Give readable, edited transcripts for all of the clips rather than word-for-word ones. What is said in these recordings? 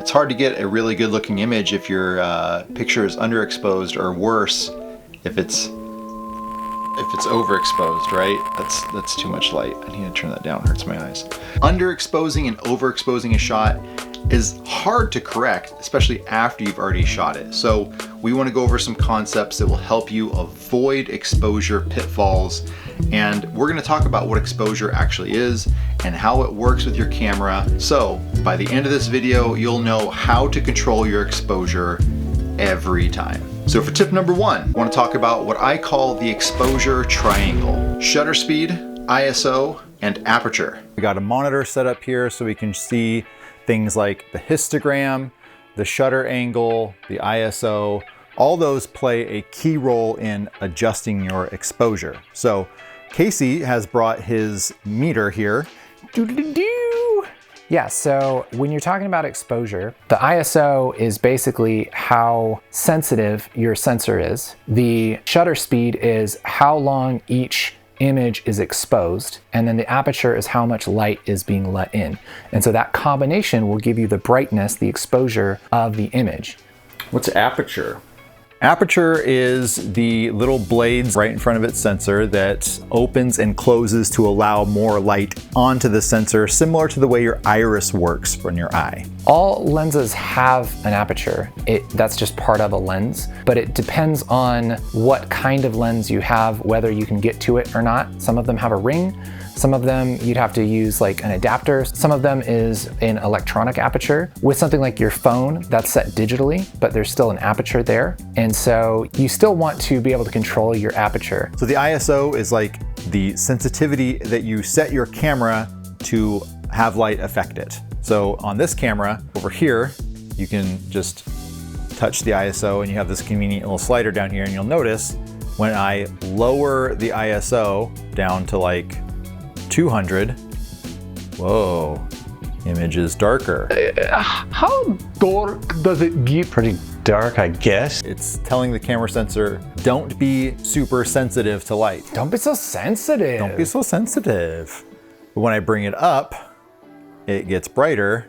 It's hard to get a really good looking image if your picture is underexposed, or worse, if it's overexposed, right? That's too much light. I need to turn that down, it hurts my eyes. Underexposing and overexposing a shot is hard to correct, especially after you've already shot it. So we want to go over some concepts that will help you avoid exposure pitfalls. And we're going to talk about what exposure actually is and how it works with your camera. So by the end of this video, you'll know how to control your exposure every time. So for tip number one, I want to talk about what I call the exposure triangle: shutter speed, ISO, and aperture. We got a monitor set up here so we can see things like the histogram, the shutter angle, the ISO. All those play a key role in adjusting your exposure. So Casey has brought his meter here. Yeah, so when you're talking about exposure, the ISO is basically how sensitive your sensor is. The shutter speed is how long each image is exposed, and then the aperture is how much light is being let in. And so that combination will give you the brightness, the exposure of the image. What's aperture? Aperture is the little blades right in front of its sensor that opens and closes to allow more light onto the sensor, similar to the way your iris works from your eye. All lenses have an aperture. That's just part of a lens, but it depends on what kind of lens you have, whether you can get to it or not. Some of them have a ring. Some of them you'd have to use like an adapter. Some of them is an electronic aperture. With something like your phone, that's set digitally, but there's still an aperture there. And so you still want to be able to control your aperture. So the ISO is like the sensitivity that you set your camera to have light affect it. So on this camera over here, you can just touch the ISO and you have this convenient little slider down here, and you'll notice when I lower the ISO down to like 200, whoa, image is darker. How dark does it get? Pretty dark, I guess. It's telling the camera sensor, don't be super sensitive to light. Don't be so sensitive. Don't be so sensitive. But when I bring it up, it gets brighter,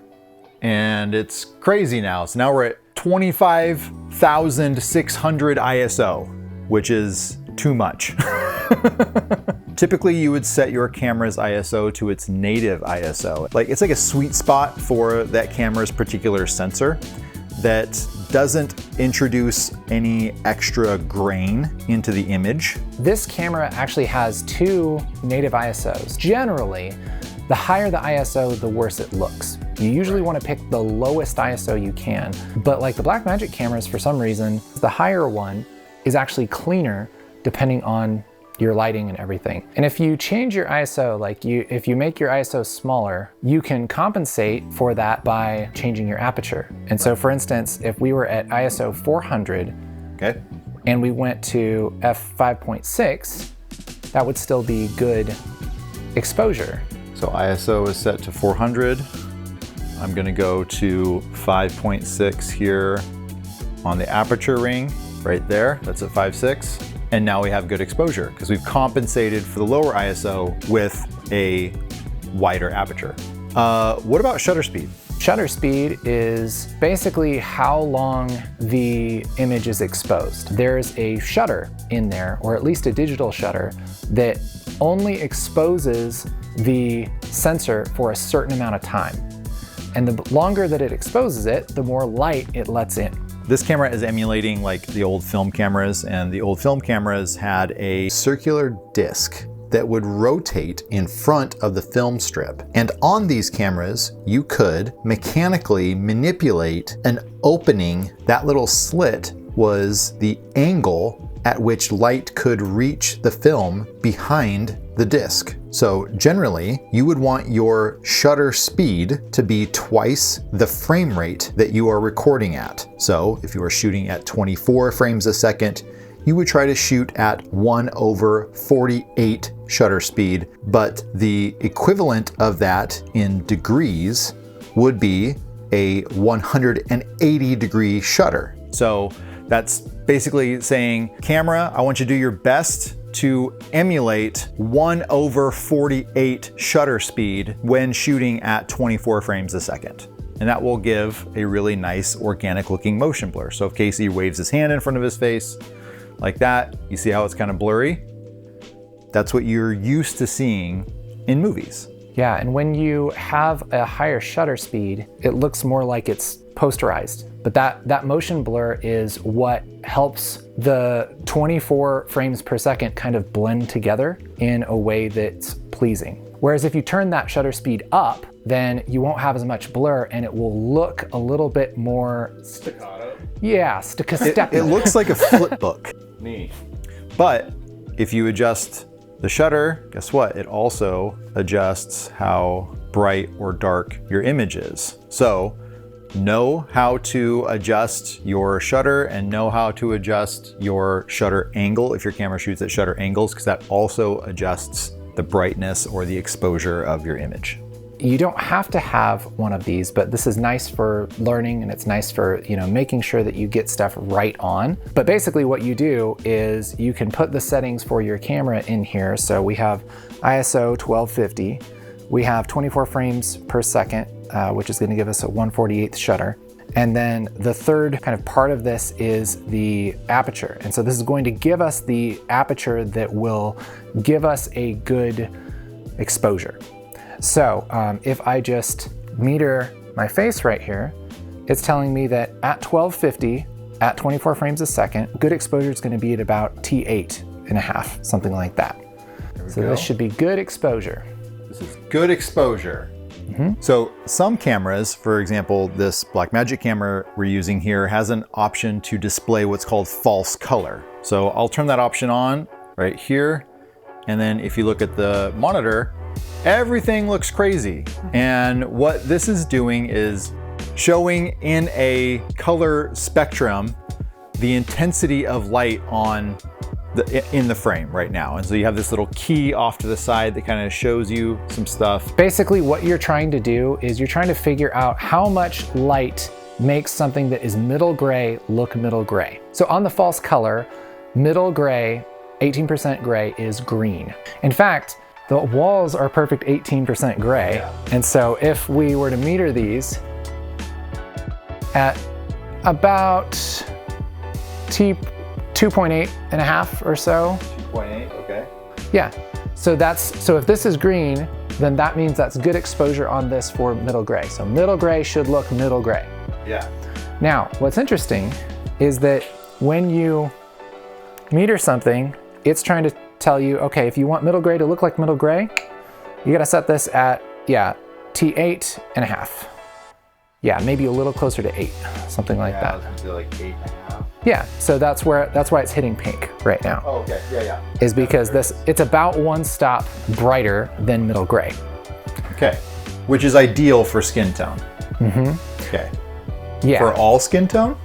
and it's crazy now. So now we're at 25,600 ISO, which is too much. Typically, you would set your camera's ISO to its native ISO. It's like a sweet spot for that camera's particular sensor that doesn't introduce any extra grain into the image. This camera actually has two native ISOs. Generally, the higher the ISO, the worse it looks. You usually want to pick the lowest ISO you can, but like the Blackmagic cameras, for some reason, the higher one is actually cleaner depending on your lighting and everything. And if you change your ISO, if you make your ISO smaller, you can compensate for that by changing your aperture. And so for instance, if we were at ISO 400, okay, and we went to f5.6, that would still be good exposure. So ISO is set to 400. I'm gonna go to 5.6 here on the aperture ring, right there, that's at 5.6. And now we have good exposure because we've compensated for the lower ISO with a wider aperture. What about shutter speed? Shutter speed is basically how long the image is exposed. There's a shutter in there, or at least a digital shutter, that only exposes the sensor for a certain amount of time. And the longer that it exposes it, the more light it lets in. This camera is emulating like the old film cameras, and the old film cameras had a circular disc that would rotate in front of the film strip. And on these cameras, you could mechanically manipulate an opening. That little slit was the angle at which light could reach the film behind the disc. So generally, you would want your shutter speed to be twice the frame rate that you are recording at. So if you are shooting at 24 frames a second, you would try to shoot at 1/48 shutter speed, but the equivalent of that in degrees would be a 180 degree shutter. So that's basically saying, camera, I want you to do your best to emulate 1/48 shutter speed when shooting at 24 frames a second. and that will give a really nice organic looking motion blur. So if Casey waves his hand in front of his face like that, you see how it's kind of blurry? That's what you're used to seeing in movies. Yeah, and when you have a higher shutter speed, it looks more like it's posterized. But that motion blur is what helps the 24 frames per second kind of blend together in a way that's pleasing. Whereas if you turn that shutter speed up, then you won't have as much blur and it will look a little bit more Staccato. Yeah, staccato. It looks like a flip book. Neat. But if you adjust the shutter, guess what? It also adjusts how bright or dark your image is. So know how to adjust your shutter and know how to adjust your shutter angle if your camera shoots at shutter angles, because that also adjusts the brightness or the exposure of your image. You don't have to have one of these, but this is nice for learning and it's nice for, making sure that you get stuff right on. But basically what you do is you can put the settings for your camera in here. So we have ISO 1250, we have 24 frames per second, which is going to give us a 1/48th shutter. And then the third kind of part of this is the aperture. And so this is going to give us the aperture that will give us a good exposure. So if I just meter my face right here, it's telling me that at 1250, at 24 frames a second, good exposure is going to be at about T8.5, something like that. So this should be good exposure. This is good exposure. So some cameras, for example, this Blackmagic camera we're using here has an option to display what's called false color. So I'll turn that option on right here. And then if you look at the monitor, everything looks crazy. And what this is doing is showing in a color spectrum the intensity of light in the frame right now. And so you have this little key off to the side that kind of shows you some stuff. Basically what you're trying to do is you're trying to figure out how much light makes something that is middle gray look middle gray. So on the false color, middle gray, 18% gray is green. In fact, the walls are perfect 18% gray. Yeah. And so if we were to meter these at about 2.8 or so. 2.8, okay. Yeah, so if this is green, then that means that's good exposure on this for middle gray. So middle gray should look middle gray. Yeah. Now, what's interesting is that when you meter something, it's trying to tell you, okay, if you want middle gray to look like middle gray, you gotta set this at, T8.5. Yeah, maybe a little closer to 8, something like that. I was gonna say like 8.5. Yeah, so that's why it's hitting pink right now. Oh, okay, yeah. Is because it's about one stop brighter than middle gray. Okay, which is ideal for skin tone. Okay. Yeah. For all skin tone?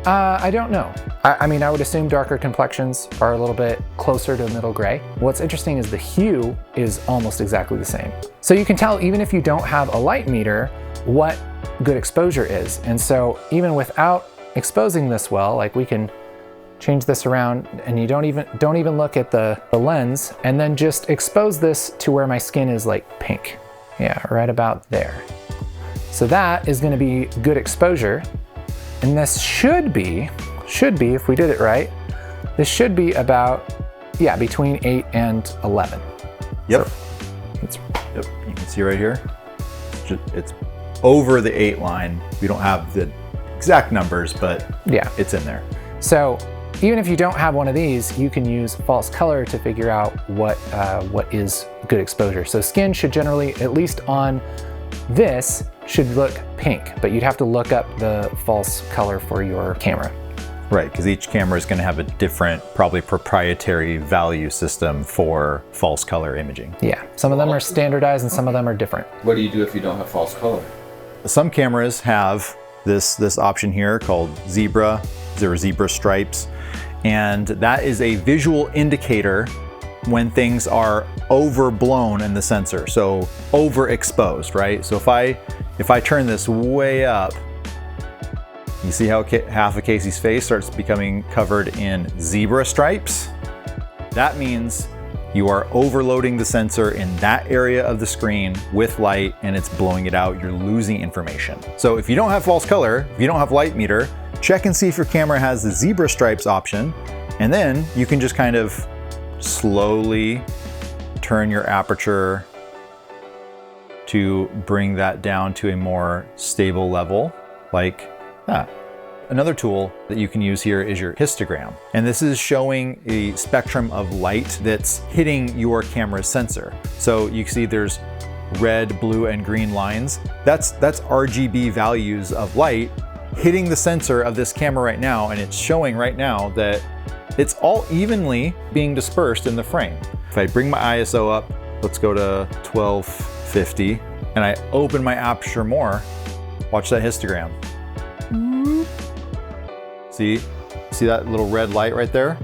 I don't know. I mean, I would assume darker complexions are a little bit closer to middle gray. What's interesting is the hue is almost exactly the same. So you can tell even if you don't have a light meter, what good exposure is. And so even without exposing this well, like we can change this around and you don't even look at the lens and then just expose this to where my skin is like pink. Yeah, right about there. So that is going to be good exposure. And this should be, if we did it right, this should be about, between 8 and 11. Yep. So yep, you can see right here. It's over the 8 line. We don't have the exact numbers, but yeah, it's in there. So even if you don't have one of these, you can use false color to figure out what is good exposure. So skin should generally, at least on this, should look pink, but you'd have to look up the false color for your camera. Right, because each camera is going to have a different, probably proprietary value system for false color imaging. Yeah, some of them are standardized and some of them are different. What do you do if you don't have false color? Some cameras have this option here called zebra. There are zebra stripes, and that is a visual indicator when things are overblown in the sensor, so overexposed, right? So if I turn this way up, you see how half of Casey's face starts becoming covered in zebra stripes? That means You are overloading the sensor in that area of the screen with light and it's blowing it out. You're losing information. So if you don't have false color, if you don't have light meter, check and see if your camera has the zebra stripes option. And then you can just kind of slowly turn your aperture to bring that down to a more stable level like that. Another tool that you can use here is your histogram. And this is showing a spectrum of light that's hitting your camera's sensor. So you can see there's red, blue, and green lines. That's RGB values of light hitting the sensor of this camera right now. And it's showing right now that it's all evenly being dispersed in the frame. If I bring my ISO up, let's go to 1250, and I open my aperture more, watch that histogram. See that little red light right there?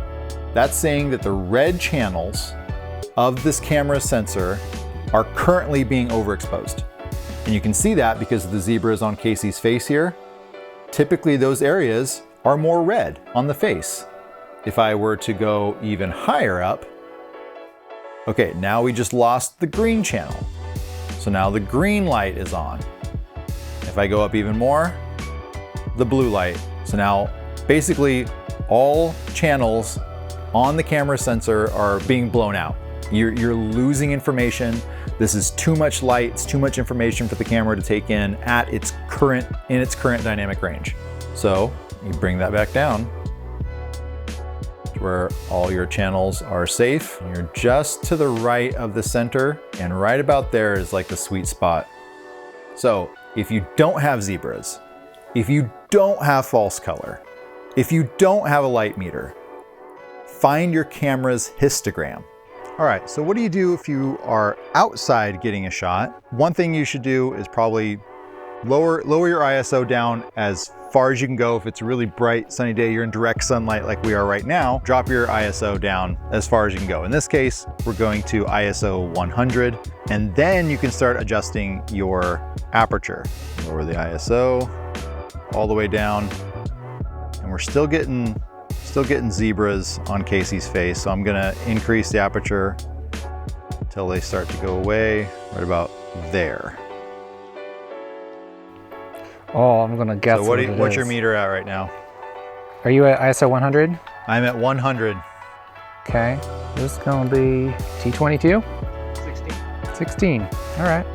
That's saying that the red channels of this camera sensor are currently being overexposed. And you can see that because the zebra is on Casey's face here. Typically those areas are more red on the face. If I were to go even higher up, okay, now we just lost the green channel. So now the green light is on. If I go up even more, the blue light. So now basically all channels on the camera sensor are being blown out. You're losing information. This is too much light, it's too much information for the camera to take in at its current dynamic range. So you bring that back down to where all your channels are safe. You're just to the right of the center, and right about there is like the sweet spot. So if you don't have zebras, if you don't have false color, if you don't have a light meter, find your camera's histogram. All right, so what do you do if you are outside getting a shot? One thing you should do is probably lower your ISO down as far as you can go. If it's a really bright sunny day, you're in direct sunlight like we are right now, drop your ISO down as far as you can go. In this case, we're going to ISO 100, and then you can start adjusting your aperture. Lower the ISO all the way down, and we're still getting zebras on Casey's face. So I'm gonna increase the aperture until they start to go away, right about there. Oh, I'm gonna guess. So what's your meter at right now? Are you at ISO 100? I'm at 100. Okay, this is gonna be T22? 16, all right.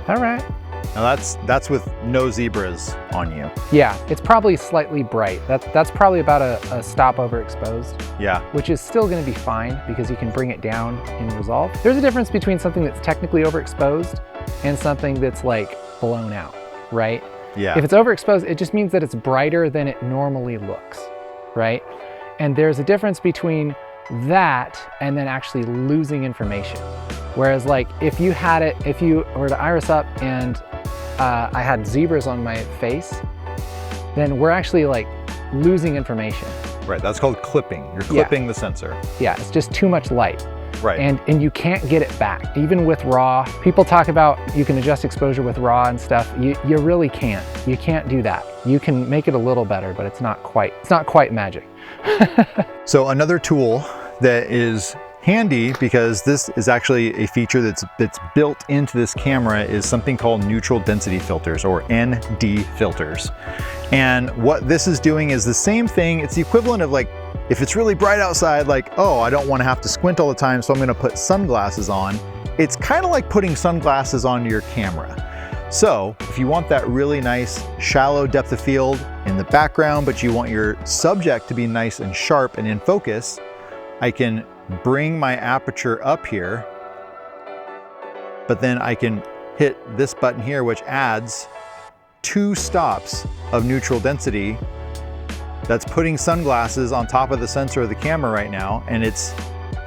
All right. Now that's with no zebras on you. Yeah, it's probably slightly bright. That's probably about a stop overexposed. Yeah. Which is still gonna be fine because you can bring it down in resolve. There's a difference between something that's technically overexposed and something that's like blown out, right? Yeah. If it's overexposed, it just means that it's brighter than it normally looks, right? And there's a difference between that and then actually losing information. Whereas like if you were to iris up and I had zebras on my face, then we're actually like losing information. Right, that's called clipping. You're clipping the sensor. Yeah, it's just too much light. Right. And you can't get it back. Even with RAW, people talk about you can adjust exposure with RAW and stuff. You really can't. You can't do that. You can make it a little better, but it's not quite magic. So another tool that is handy, because this is actually a feature that's built into this camera, is something called neutral density filters, or ND filters. And what this is doing is the same thing. It's the equivalent of like, if it's really bright outside, like, oh, I don't want to have to squint all the time, so I'm going to put sunglasses on. It's kind of like putting sunglasses on your camera. So if you want that really nice shallow depth of field in the background, but you want your subject to be nice and sharp and in focus, I can bring my aperture up here, but then I can hit this button here, which adds 2 stops of neutral density. That's putting sunglasses on top of the sensor of the camera right now, and it's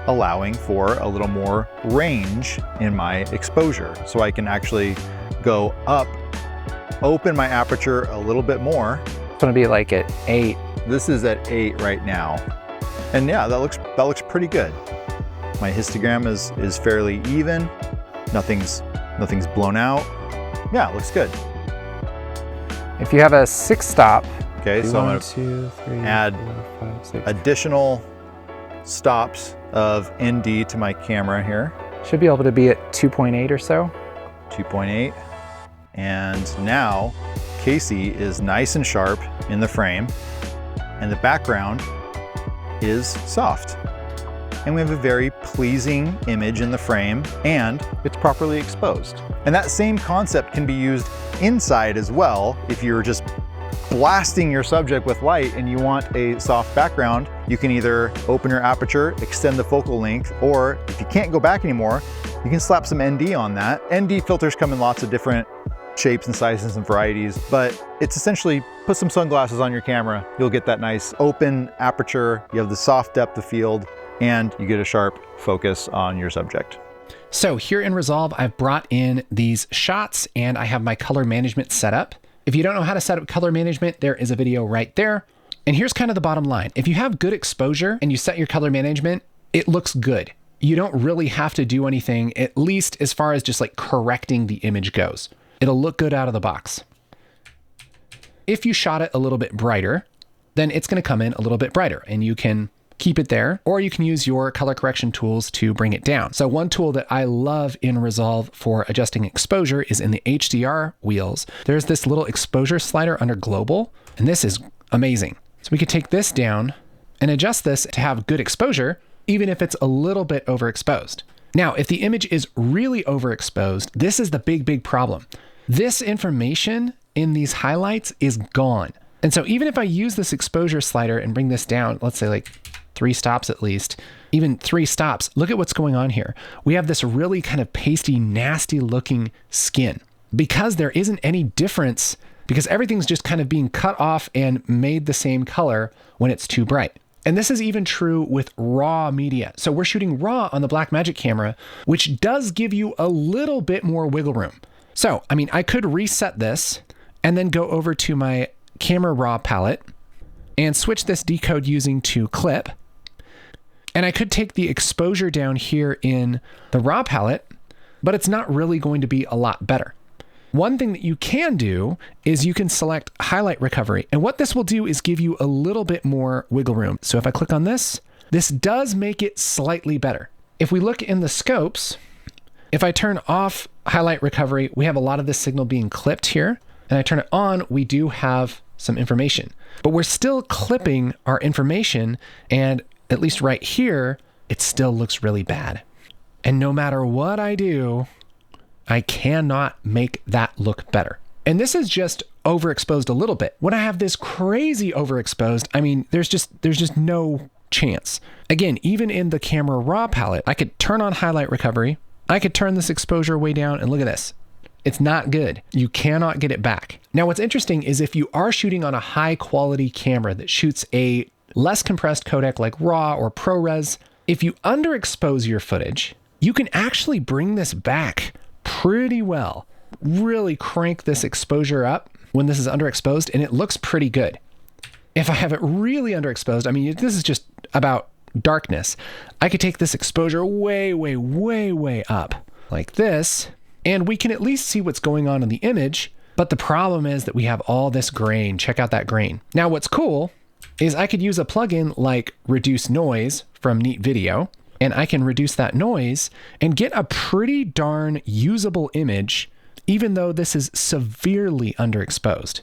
allowing for a little more range in my exposure. So I can actually go up, open my aperture a little bit more. It's gonna be like at 8. This is at 8 right now. And yeah, that looks pretty good. My histogram is fairly even. Nothing's blown out. Yeah, it looks good. If you have a 6 stop, okay, so I'm gonna 1, 2, 3, add 4, 5, 6. additional stops of ND to my camera here. Should be able to be at 2.8 or so. 2.8. And now Casey is nice and sharp in the frame, and the background is soft. And we have a very pleasing image in the frame, and it's properly exposed. And that same concept can be used inside as well. If you're just blasting your subject with light and you want a soft background, you can either open your aperture, extend the focal length, or if you can't go back anymore, you can slap some ND on that. ND filters come in lots of different shapes and sizes and varieties, but it's essentially put some sunglasses on your camera. You'll get that nice open aperture, you have the soft depth of field, and you get a sharp focus on your subject. So here in Resolve, I've brought in these shots and I have my color management set up. If you don't know how to set up color management, there is a video right there. And here's kind of the bottom line. If you have good exposure and you set your color management, it looks good. You don't really have to do anything, at least as far as just like correcting the image goes. It'll look good out of the box. If you shot it a little bit brighter, then it's going to come in a little bit brighter and you can keep it there, or you can use your color correction tools to bring it down. So one tool that I love in Resolve for adjusting exposure is in the HDR wheels. There's this little exposure slider under global, and this is amazing. So we could take this down and adjust this to have good exposure, even if it's a little bit overexposed. Now, if the image is really overexposed, this is the big problem. This information in these highlights is gone. And so even if I use this exposure slider and bring this down, let's say like 3 stops at least, even 3 stops, look at what's going on here. We have this really kind of pasty, nasty looking skin. Because there isn't any difference, because everything's just kind of being cut off and made the same color when it's too bright. And this is even true with raw media. So we're shooting raw on the Blackmagic camera, which does give you a little bit more wiggle room. So, I mean, I could reset this and then go over to my camera raw palette and switch this decode using to clip. And I could take the exposure down here in the raw palette, but it's not really going to be a lot better. One thing that you can do is you can select highlight recovery. And what this will do is give you a little bit more wiggle room. So if I click on this, this does make it slightly better. If we look in the scopes, if I turn off highlight recovery, we have a lot of this signal being clipped here. And I turn it on, we do have some information, but we're still clipping our information. And at least right here, it still looks really bad. And no matter what I do, I cannot make that look better. And this is just overexposed a little bit. When I have this crazy overexposed, I mean, there's just no chance. Again, even in the camera raw palette, I could turn on highlight recovery. I could turn this exposure way down and look at this. It's not good. You cannot get it back. Now, what's interesting is if you are shooting on a high quality camera that shoots a less compressed codec like RAW or ProRes, if you underexpose your footage, you can actually bring this back pretty well. Really crank this exposure up when this is underexposed and it looks pretty good. If I have it really underexposed, I mean, this is just about darkness. I could take this exposure way up like this, and we can at least see what's going on in the image. But the problem is that we have all this grain. Check out that grain. Now, what's cool is I could use a plugin like Reduce Noise from Neat Video, and I can reduce that noise and get a pretty darn usable image, even though this is severely underexposed.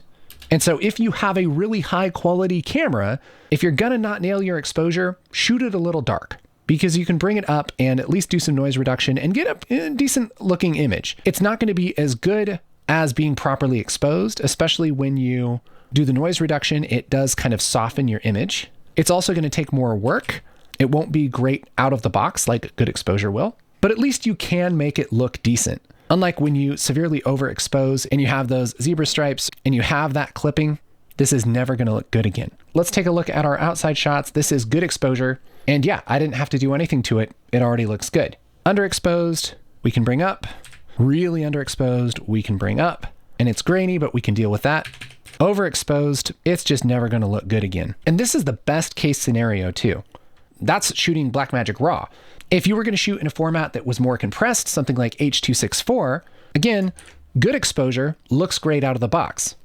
And so if you have a really high quality camera, if you're gonna not nail your exposure, shoot it a little dark, because you can bring it up and at least do some noise reduction and get a decent looking image. It's not gonna be as good as being properly exposed, especially when you do the noise reduction. It does kind of soften your image. It's also gonna take more work. It won't be great out of the box like good exposure will, but at least you can make it look decent. Unlike when you severely overexpose and you have those zebra stripes and you have that clipping, this is never gonna look good again. Let's take a look at our outside shots. This is good exposure. And yeah, I didn't have to do anything to it. It already looks good. Underexposed, we can bring up. Really underexposed, we can bring up. And it's grainy, but we can deal with that. Overexposed, it's just never gonna look good again. And this is the best case scenario too. That's shooting Blackmagic RAW. If you were gonna shoot in a format that was more compressed, something like H.264, again, good exposure, looks great out of the box.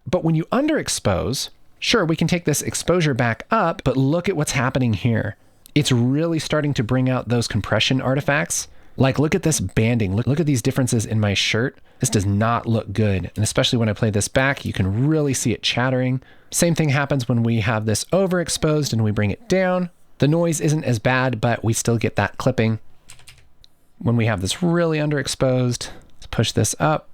But when you underexpose, Sure, we can take this exposure back up, but look at what's happening here. It's really starting to bring out those compression artifacts. Like, look at this banding. Look at these differences in my shirt. This does not look good. And especially when I play this back, you can really see it chattering. Same thing happens when we have this overexposed and we bring it down. The noise isn't as bad, but we still get that clipping. When we have this really underexposed, let's push this up.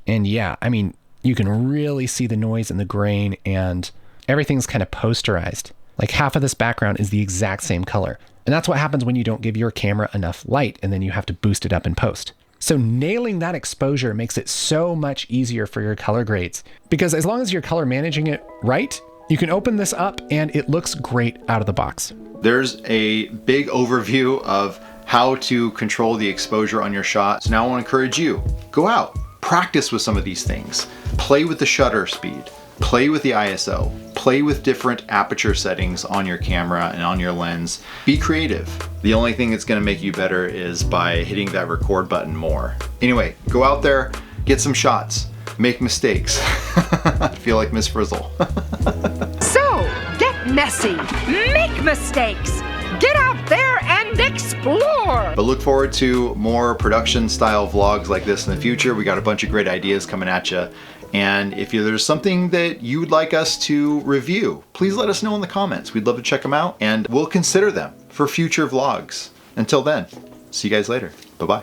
And yeah, I mean, you can really see the noise and the grain, and everything's kind of posterized. Like half of this background is the exact same color. And that's what happens when you don't give your camera enough light and then you have to boost it up in post. So nailing that exposure makes it so much easier for your color grades, because as long as you're color managing it right, you can open this up and it looks great out of the box. There's a big overview of how to control the exposure on your shot. So now I want to encourage you, go out, practice with some of these things, play with the shutter speed, play with the ISO, play with different aperture settings on your camera and on your lens. Be creative. The only thing that's going to make you better is by hitting that record button more. Anyway, go out there, get some shots, make mistakes. I feel like Miss Frizzle. So, get messy, make mistakes, get out there and explore. But look forward to more production style vlogs like this in the future. We got a bunch of great ideas coming at you. And if there's something that you would like us to review, please let us know in the comments. We'd love to check them out and we'll consider them for future vlogs. Until then, see you guys later. Bye-bye.